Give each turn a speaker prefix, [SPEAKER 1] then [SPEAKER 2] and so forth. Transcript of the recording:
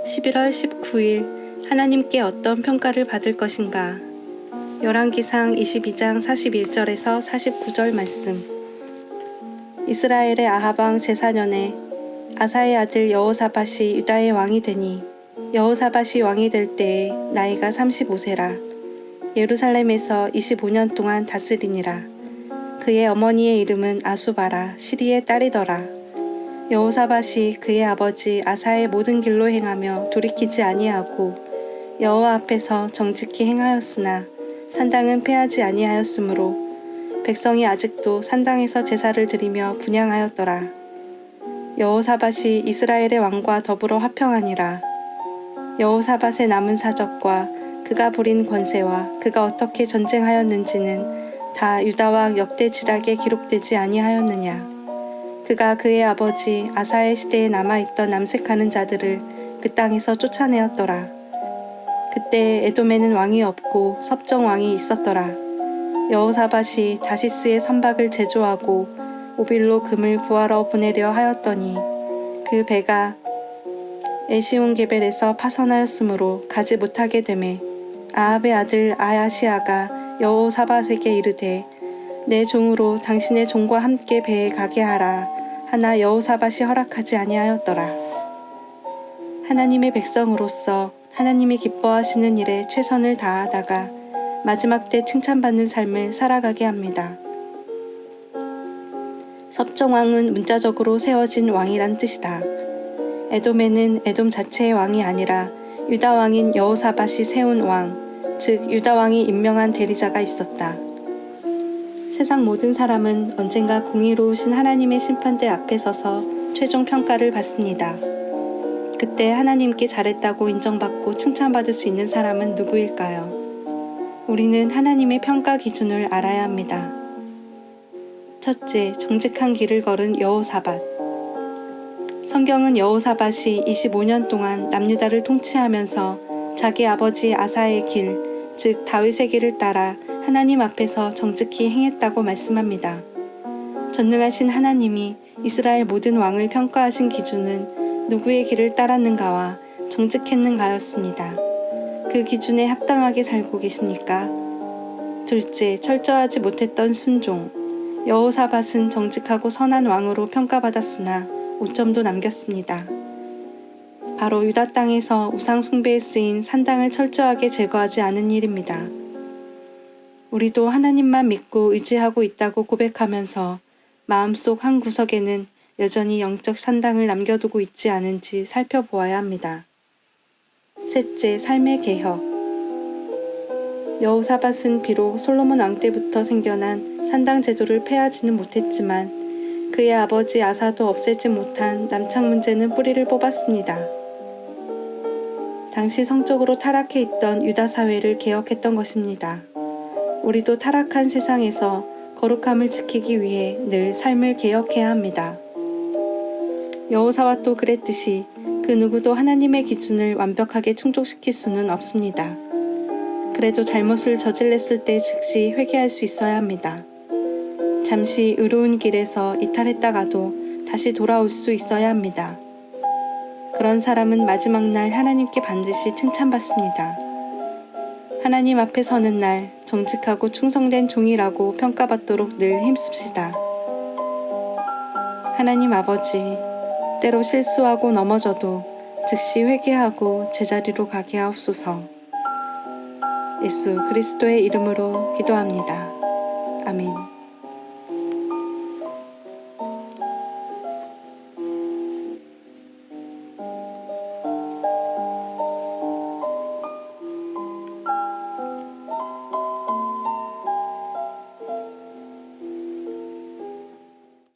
[SPEAKER 1] 11월 19일 하나님께 어떤 평가를 받을 것인가. 열왕기상 22장 41절에서 49절 말씀. 이스라엘의 아합왕 제4년에 아사의 아들 여호사밧이 유다의 왕이 되니 여호사밧이 왕이 될 때에 나이가 35세라. 예루살렘에서 25년 동안 다스리니라. 그의 어머니의 이름은 아수바라 시리의 딸이더라. 여호사밧이 그의 아버지 아사의 모든 길로 행하며 돌이키지 아니하고 여호와 앞에서 정직히 행하였으나 산당은 패하지 아니하였으므로 백성이 아직도 산당에서 제사를 드리며 분향하였더라. 여호사밧이 이스라엘의 왕과 더불어 화평하니라. 여호사밧의 남은 사적과 그가 부린 권세와 그가 어떻게 전쟁하였는지는 다 유다왕 역대지락에 기록되지 아니하였느냐. 그가 그의 아버지 아사의 시대에 남아있던 남색하는 자들을 그 땅에서 쫓아내었더라. 그때 에돔에는 왕이 없고 섭정 왕이 있었더라. 여호사밧이 다시스의 선박을 제조하고 오빌로 금을 구하러 보내려 하였더니 그 배가 에시온게벨에서 파선하였으므로 가지 못하게 되매 아합의 아들 아야시아가 여호사밧에게 이르되 내 종으로 당신의 종과 함께 배에 가게 하라 하나 여호사밧이 허락하지 아니하였더라. 하나님의 백성으로서 하나님이 기뻐하시는 일에 최선을 다하다가 마지막 때 칭찬받는 삶을 살아가게 합니다. 섭정왕은 문자적으로 세워진 왕이란 뜻이다. 에돔에는 에돔 자체의 왕이 아니라 유다 왕인 여호사밧이 세운 왕, 즉 유다 왕이 임명한 대리자가 있었다. 세상 모든 사람은 언젠가 공의로우신 하나님의 심판대 앞에 서서 최종 평가를 받습니다. 그때 하나님께 잘했다고 인정받고 칭찬받을 수 있는 사람은 누구일까요? 우리는 하나님의 평가 기준을 알아야 합니다. 첫째, 정직한 길을 걸은 여호사밧. 성경은 여호사밧이 25년 동안 남유다를 통치하면서 자기 아버지 아사의 길, 즉 다윗의 길을 따라 하나님 앞에서 정직히 행했다고 말씀합니다. 전능하신 하나님이 이스라엘 모든 왕을 평가하신 기준은 누구의 길을 따랐는가와 정직했는가였습니다. 그 기준에 합당하게 살고 계십니까? 둘째, 철저하지 못했던 순종. 여호사밧은 정직하고 선한 왕으로 평가받았으나 오점도 남겼습니다. 바로 유다 땅에서 우상 숭배에 쓰인 산당을 철저하게 제거하지 않은 일입니다. 우리도 하나님만 믿고 의지하고 있다고 고백하면서 마음속 한 구석에는 여전히 영적 산당을 남겨두고 있지 않은지 살펴보아야 합니다. 셋째, 삶의 개혁. 여호사밧은 비록 솔로몬 왕 때부터 생겨난 산당 제도를 폐하지는 못했지만 그의 아버지 아사도 없애지 못한 남창 문제는 뿌리를 뽑았습니다. 당시 성적으로 타락해 있던 유다 사회를 개혁했던 것입니다. 우리도 타락한 세상에서 거룩함을 지키기 위해 늘 삶을 개혁해야 합니다. 여호사밧도 그랬듯이 그 누구도 하나님의 기준을 완벽하게 충족시킬 수는 없습니다. 그래도 잘못을 저질렀을 때 즉시 회개할 수 있어야 합니다. 잠시 의로운 길에서 이탈했다가도 다시 돌아올 수 있어야 합니다. 그런 사람은 마지막 날 하나님께 반드시 칭찬받습니다. 하나님 앞에 서는 날 정직하고 충성된 종이라고 평가받도록 늘 힘씁시다. 하나님 아버지, 때로 실수하고 넘어져도 즉시 회개하고 제자리로 가게 하옵소서. 예수 그리스도의 이름으로 기도합니다. 아멘.